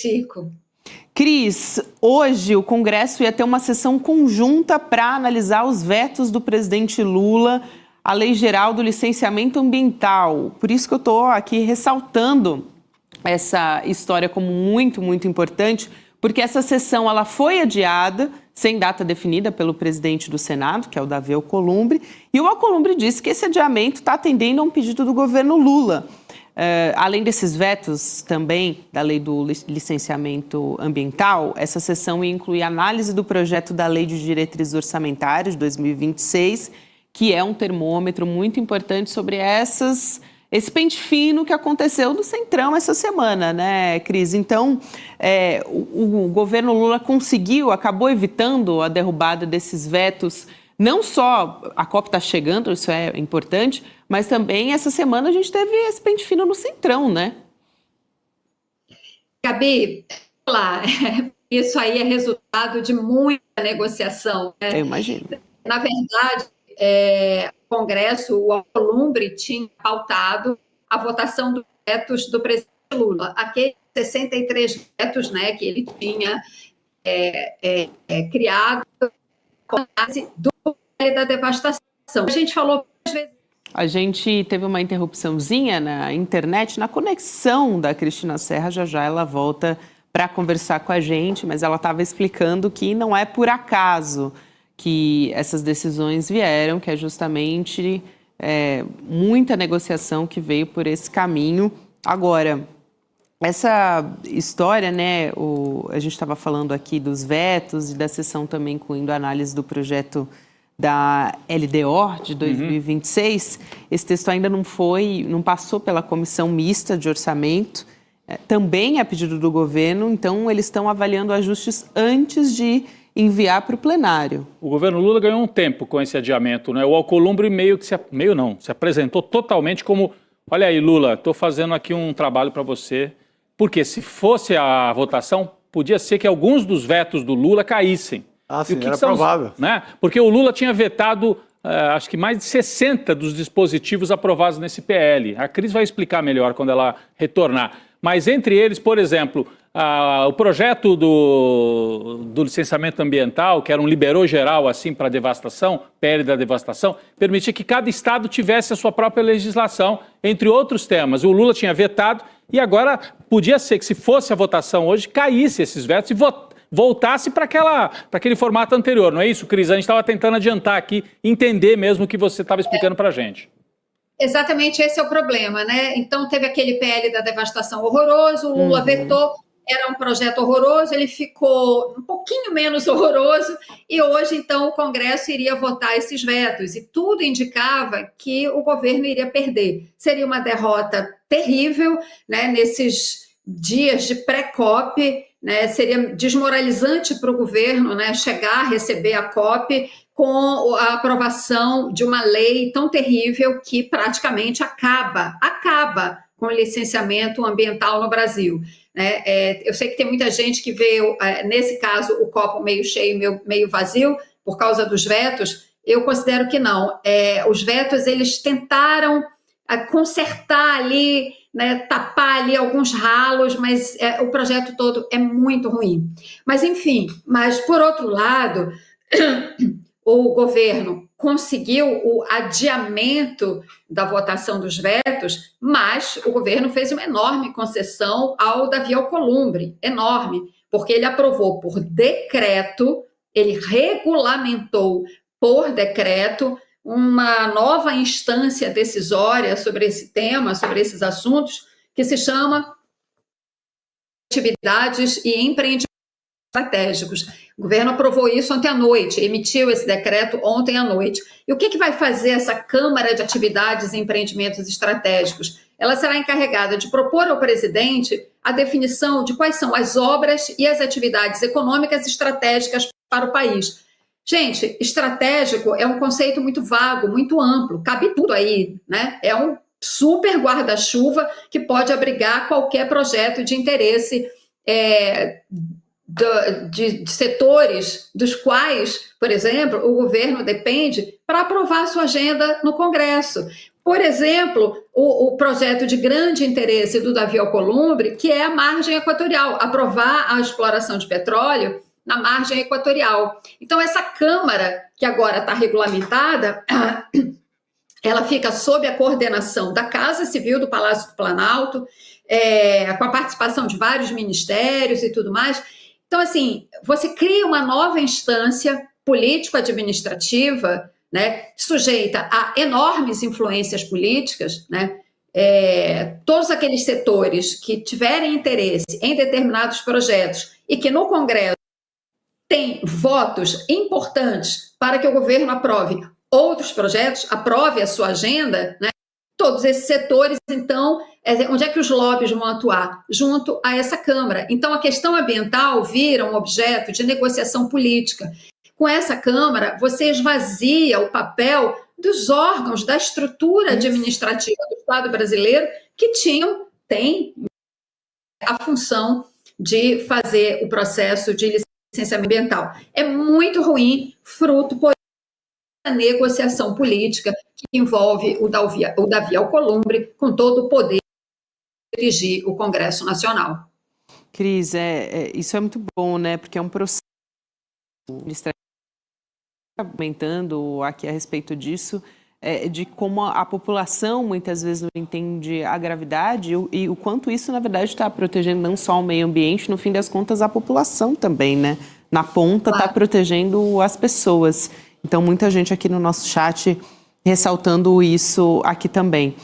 Chico. Cris, hoje o Congresso ia ter uma sessão conjunta para analisar os vetos do presidente Lula à Lei Geral do Licenciamento Ambiental. Por isso que eu estou aqui ressaltando essa história como muito, muito importante, porque essa sessão ela foi adiada, sem data definida pelo presidente do Senado, que é o Davi Alcolumbre, e o Alcolumbre disse que esse adiamento está atendendo a um pedido do governo Lula. Além desses vetos também da Lei do Licenciamento Ambiental, essa sessão ia incluir análise do projeto da Lei de Diretrizes Orçamentárias de 2026, que é um termômetro muito importante sobre esse pente fino que aconteceu no Centrão essa semana, né, Cris? Então, o governo Lula acabou evitando a derrubada desses vetos. Não só a COP está chegando, isso é importante, mas também essa semana a gente teve esse pente fino no Centrão, né? Gabi, lá, isso aí é resultado de muita negociação, né? Eu imagino. Na verdade, o Congresso, o Alcolumbre, tinha pautado a votação dos vetos do presidente Lula, aqueles 63 vetos, né, que ele tinha criado com a base do da devastação. A gente falou várias vezes. A gente teve uma interrupçãozinha na internet, na conexão da Cristina Serra. Já ela volta para conversar com a gente, mas ela estava explicando que não é por acaso que essas decisões vieram, que é justamente muita negociação que veio por esse caminho. Agora, essa história, né, a gente estava falando aqui dos vetos e da sessão também incluindo a análise do projeto da LDO de 2026, esse texto ainda não passou pela comissão mista de orçamento, também a pedido do governo, então eles estão avaliando ajustes antes de enviar para o plenário. O governo Lula ganhou um tempo com esse adiamento, né? O Alcolumbre se apresentou totalmente como, olha aí Lula, estou fazendo aqui um trabalho para você, porque se fosse a votação, podia ser que alguns dos vetos do Lula caíssem. Ah, sim, era provável. Né? Porque o Lula tinha vetado, acho que mais de 60 dos dispositivos aprovados nesse PL. A Cris vai explicar melhor quando ela retornar. Mas entre eles, por exemplo, o projeto do licenciamento ambiental, que era um liberou geral assim para a devastação, PL da devastação, permitia que cada estado tivesse a sua própria legislação, entre outros temas. O Lula tinha vetado e agora podia ser que, se fosse a votação hoje, caísse esses vetos e voltasse para aquele formato anterior, não é isso, Cris? A gente estava tentando adiantar aqui, entender mesmo o que você estava explicando para a gente. Exatamente, esse é o problema, né? Então teve aquele PL da devastação horroroso, o Lula vetou, era um projeto horroroso, ele ficou um pouquinho menos horroroso e hoje, então, o Congresso iria votar esses vetos e tudo indicava que o governo iria perder. Seria uma derrota terrível, né, nesses dias de pré-COP, né, seria desmoralizante para o governo, né, chegar a receber a COP com a aprovação de uma lei tão terrível que praticamente acaba com o licenciamento ambiental no Brasil. Eu sei que tem muita gente que vê, nesse caso, o copo meio cheio, meio vazio, por causa dos vetos. Eu considero que não. Os vetos, eles tentaram consertar ali, né, tapar ali alguns ralos, mas o projeto todo é muito ruim. Mas, enfim, por outro lado, o governo conseguiu o adiamento da votação dos vetos, mas o governo fez uma enorme concessão ao Davi Alcolumbre, enorme, porque ele aprovou por decreto, ele regulamentou por decreto uma nova instância decisória sobre esse tema, sobre esses assuntos, que se chama Atividades e Empreendimentos Estratégicos. O governo aprovou isso ontem à noite, emitiu esse decreto ontem à noite. E o que vai fazer essa Câmara de Atividades e Empreendimentos Estratégicos? Ela será encarregada de propor ao presidente a definição de quais são as obras e as atividades econômicas estratégicas para o país. Gente, estratégico é um conceito muito vago, muito amplo, cabe tudo aí, né? É um super guarda-chuva que pode abrigar qualquer projeto de interesse de setores dos quais, por exemplo, o governo depende para aprovar sua agenda no Congresso. Por exemplo, o projeto de grande interesse do Davi Alcolumbre, que é a margem equatorial, aprovar a exploração de petróleo na margem equatorial. Então, essa Câmara, que agora está regulamentada, ela fica sob a coordenação da Casa Civil do Palácio do Planalto, com a participação de vários ministérios e tudo mais. Então, assim, você cria uma nova instância político-administrativa, né, sujeita a enormes influências políticas, né? Todos aqueles setores que tiverem interesse em determinados projetos e que no Congresso têm votos importantes para que o governo aprove outros projetos, aprove a sua agenda, né? Todos esses setores, então, onde é que os lobbies vão atuar? Junto a essa Câmara. Então, a questão ambiental vira um objeto de negociação política. Com essa Câmara, você esvazia o papel dos órgãos, da estrutura administrativa do Estado brasileiro, que têm a função de fazer o processo de licenciamento ambiental. É muito ruim, fruto, por a negociação política que envolve o Davi Alcolumbre com todo o poder de dirigir o Congresso Nacional. Cris, isso é muito bom, né? Porque é um processo comentando aqui a respeito disso, de como a população muitas vezes não entende a gravidade e o quanto isso, na verdade, está protegendo não só o meio ambiente, no fim das contas, a população também, né? Na ponta está protegendo as pessoas. Então, muita gente aqui no nosso chat ressaltando isso aqui também.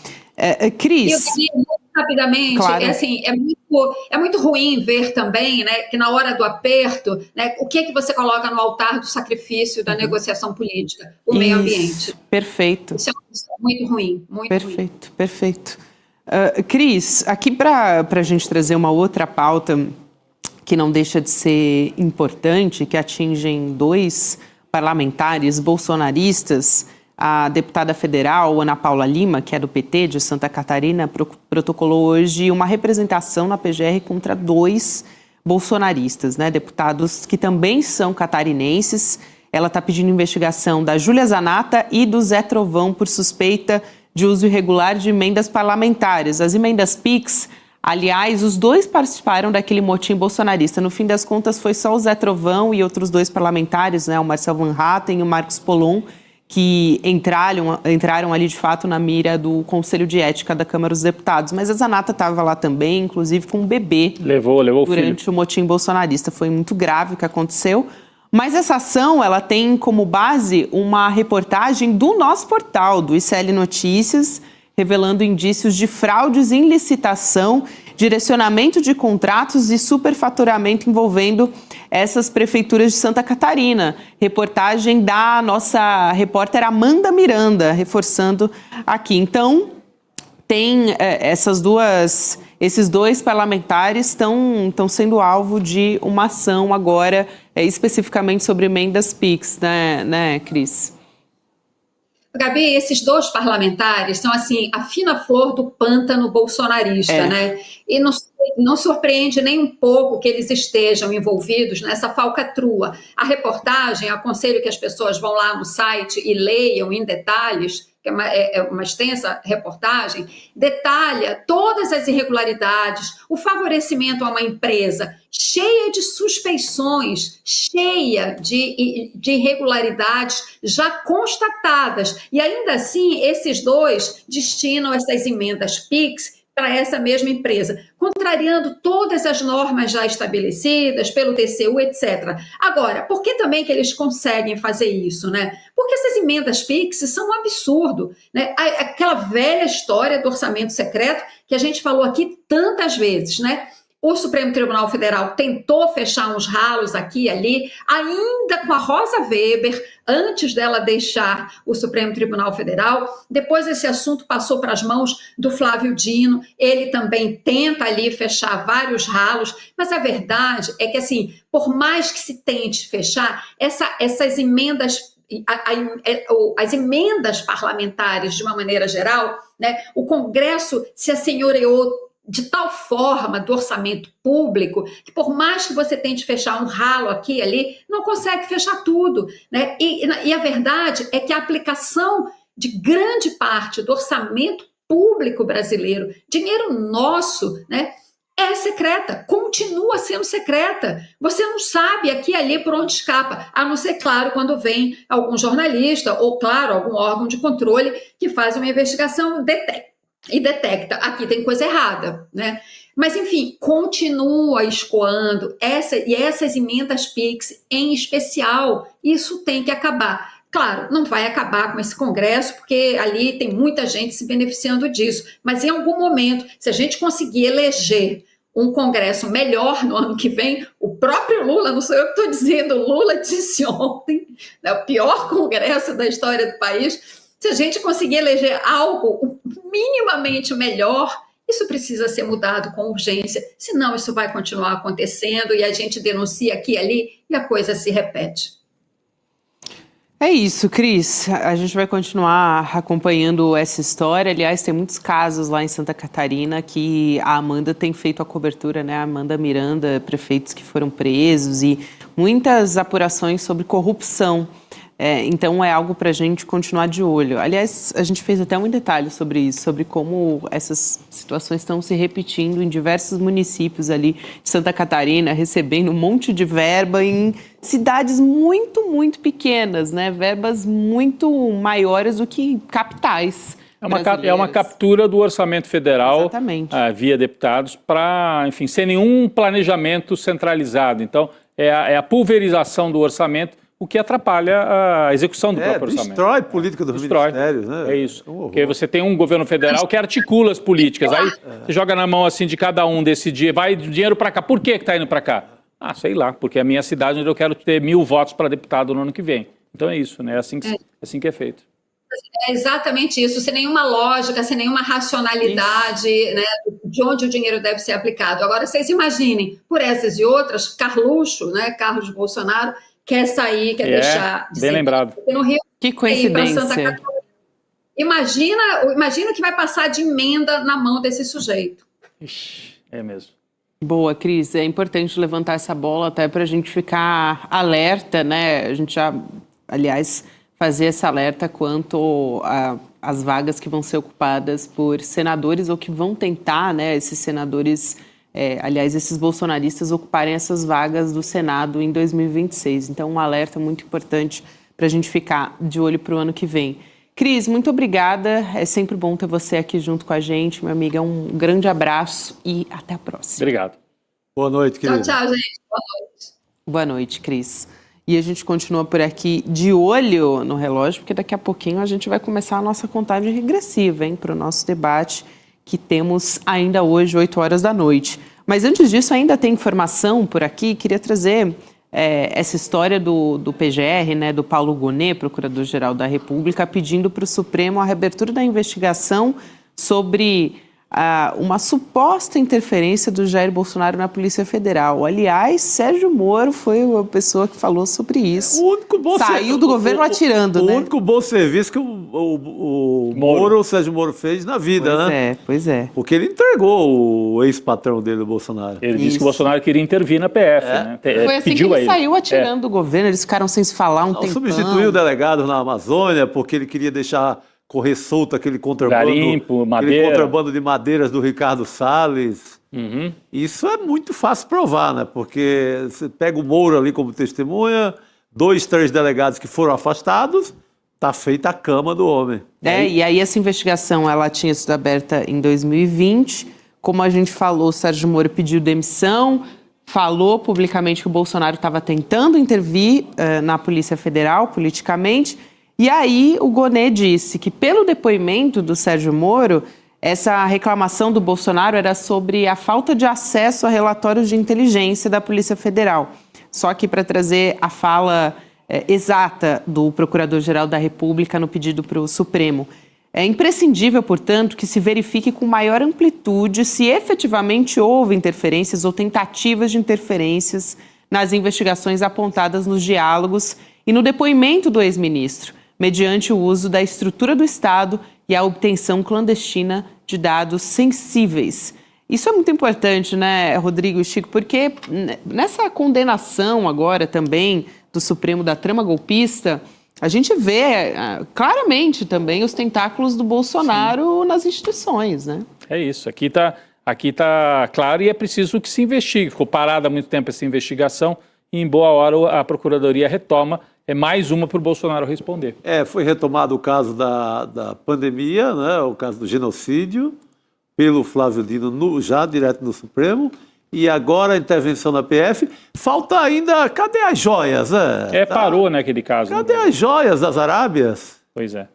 Cris... Eu queria muito rapidamente, claro. É muito ruim ver também, né, que na hora do aperto, né, o que você coloca no altar do sacrifício da negociação política? O meio ambiente. Perfeito. Isso é muito ruim. Perfeito. Cris, aqui para a gente trazer uma outra pauta que não deixa de ser importante, que atingem 2 parlamentares bolsonaristas, a deputada federal Ana Paula Lima, que é do PT de Santa Catarina, protocolou hoje uma representação na PGR contra 2 bolsonaristas, né, deputados que também são catarinenses. Ela está pedindo investigação da Júlia Zanata e do Zé Trovão por suspeita de uso irregular de emendas parlamentares. As emendas PIX, aliás, os 2 participaram daquele motim bolsonarista. No fim das contas, foi só o Zé Trovão e outros 2 parlamentares, né, o Marcel Van Hatten e o Marcos Polon, que entraram ali, de fato, na mira do Conselho de Ética da Câmara dos Deputados. Mas a Zanata estava lá também, inclusive com um bebê. Levou durante o motim bolsonarista. Foi muito grave o que aconteceu. Mas essa ação, ela tem como base uma reportagem do nosso portal, do ICL Notícias, revelando indícios de fraudes em licitação, direcionamento de contratos e superfaturamento envolvendo essas prefeituras de Santa Catarina. Reportagem da nossa repórter Amanda Miranda, reforçando aqui. Então, tem esses 2 parlamentares estão sendo alvo de uma ação agora, especificamente sobre emendas PIX, né, Cris? Gabi, esses 2 parlamentares são, assim, a fina flor do pântano bolsonarista, né? E não surpreende nem um pouco que eles estejam envolvidos nessa falcatrua. A reportagem, aconselho que as pessoas vão lá no site e leiam em detalhes, que é uma extensa reportagem, detalha todas as irregularidades, o favorecimento a uma empresa cheia de suspeições, cheia de irregularidades já constatadas. E ainda assim, esses 2 destinam essas emendas PIX para essa mesma empresa, contrariando todas as normas já estabelecidas pelo TCU, etc. Agora, por que também que eles conseguem fazer isso, né? Porque essas emendas PIX são um absurdo, né? Aquela velha história do orçamento secreto que a gente falou aqui tantas vezes, né? O Supremo Tribunal Federal tentou fechar uns ralos aqui e ali, ainda com a Rosa Weber, antes dela deixar o Supremo Tribunal Federal. Depois esse assunto passou para as mãos do Flávio Dino, ele também tenta ali fechar vários ralos, mas a verdade é que, assim, por mais que se tente fechar, essas emendas, as emendas parlamentares, de uma maneira geral, né, o Congresso se assenhoreou de tal forma do orçamento público, que por mais que você tente fechar um ralo aqui e ali, não consegue fechar tudo, né? E a verdade é que a aplicação de grande parte do orçamento público brasileiro, dinheiro nosso, né? É secreta, continua sendo secreta. Você não sabe aqui e ali por onde escapa, a não ser, claro, quando vem algum jornalista ou, claro, algum órgão de controle que faz uma investigação e detecta, aqui tem coisa errada, né? Mas, enfim, continua escoando essas emendas PIX em especial, isso tem que acabar. Claro, não vai acabar com esse Congresso, porque ali tem muita gente se beneficiando disso, mas em algum momento, se a gente conseguir eleger um Congresso melhor no ano que vem, o próprio Lula, não sou eu que estou dizendo, Lula disse ontem, é o pior Congresso da história do país, se a gente conseguir eleger algo minimamente melhor, isso precisa ser mudado com urgência, senão isso vai continuar acontecendo e a gente denuncia aqui e ali e a coisa se repete. É isso, Cris. A gente vai continuar acompanhando essa história. Aliás, tem muitos casos lá em Santa Catarina que a Amanda tem feito a cobertura, né? A Amanda Miranda, prefeitos que foram presos e muitas apurações sobre corrupção. Então é algo para a gente continuar de olho. Aliás, a gente fez até um detalhe sobre isso, sobre como essas situações estão se repetindo em diversos municípios ali de Santa Catarina, recebendo um monte de verba em cidades muito, muito pequenas, né? Verbas muito maiores do que capitais. É uma captura do orçamento federal via deputados para, enfim, sem nenhum planejamento centralizado. Então, é a pulverização do orçamento, o que atrapalha a execução do próprio orçamento. Destrói a política dos ministérios, né? É isso. Porque você tem um governo federal que articula as políticas. Aí você joga na mão assim de cada um decidir, vai dinheiro para cá. Por que está indo para cá? Ah, sei lá, porque é a minha cidade onde eu quero ter 1000 votos para deputado no ano que vem. Então é isso, né? É assim que é feito. É exatamente isso, sem nenhuma lógica, sem nenhuma racionalidade, né, de onde o dinheiro deve ser aplicado. Agora, vocês imaginem, por essas e outras, Carluxo, né, Carlos Bolsonaro, quer sair, quer deixar de bem ser. lembrado. No Rio, que coincidência. Imagina o que vai passar de emenda na mão desse sujeito. Ixi, é mesmo. Boa, Cris. É importante levantar essa bola até para a gente ficar alerta, né? A gente já, aliás, fazer esse alerta quanto às vagas que vão ser ocupadas por senadores ou que vão tentar, né, esses senadores... aliás, esses bolsonaristas ocuparem essas vagas do Senado em 2026. Então, um alerta muito importante para a gente ficar de olho para o ano que vem. Cris, muito obrigada. É sempre bom ter você aqui junto com a gente, minha amiga. Um grande abraço e até a próxima. Obrigado. Boa noite, querida. Tchau, gente. Boa noite. Boa noite, Cris. E a gente continua por aqui de olho no relógio, porque daqui a pouquinho a gente vai começar a nossa contagem regressiva, hein, para o nosso debate que temos ainda hoje, 8 horas da noite. Mas antes disso, ainda tem informação por aqui, queria trazer essa história do PGR, né, do Paulo Gonet, Procurador-Geral da República, pedindo para o Supremo a reabertura da investigação sobre uma suposta interferência do Jair Bolsonaro na Polícia Federal. Aliás, Sérgio Moro foi a pessoa que falou sobre isso. O único bom Saiu do governo atirando, né? O único bom serviço que o Sérgio Moro fez na vida, né? Pois é. Porque ele entregou o ex-patrão dele, o Bolsonaro. Ele disse que o Bolsonaro queria intervir na PF, né? Foi assim Pediu que ele saiu atirando do governo, eles ficaram sem se falar um tempão. Substituiu o delegado na Amazônia porque ele queria deixar correr solto aquele contrabando, aquele contrabando de madeiras do Ricardo Salles. Uhum. Isso é muito fácil provar, né? Porque você pega o Moro ali como testemunha, 2, 3 delegados que foram afastados, tá feita a cama do homem. E aí essa investigação ela tinha sido aberta em 2020. Como a gente falou, o Sérgio Moro pediu demissão, falou publicamente que o Bolsonaro estava tentando intervir na Polícia Federal politicamente. E aí o Gonet disse que, pelo depoimento do Sérgio Moro, essa reclamação do Bolsonaro era sobre a falta de acesso a relatórios de inteligência da Polícia Federal. Só que para trazer a fala exata do Procurador-Geral da República no pedido para o Supremo. É imprescindível, portanto, que se verifique com maior amplitude se efetivamente houve interferências ou tentativas de interferências nas investigações apontadas nos diálogos e no depoimento do ex-ministro, mediante o uso da estrutura do Estado e a obtenção clandestina de dados sensíveis. Isso é muito importante, né, Rodrigo e Chico, porque nessa condenação agora também do Supremo da trama golpista, A gente vê claramente também os tentáculos do Bolsonaro nas instituições, né? É isso, aqui tá claro e é preciso que se investigue. Ficou parada há muito tempo essa investigação e em boa hora a Procuradoria retoma. É mais uma para o Bolsonaro responder. Foi retomado o caso da pandemia, né, o caso do genocídio, pelo Flávio Dino já direto no Supremo, e agora a intervenção da PF. Falta ainda, cadê as joias? Parou, né, aquele caso. Cadê as joias das Arábias? Pois é.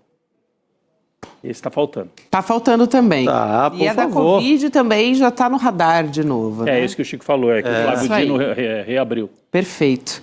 Esse está faltando. Está faltando também. Tá, por e a da favor. Covid também já está no radar de novo. É né? isso que o Chico falou, que o Flávio Dino reabriu. Perfeito.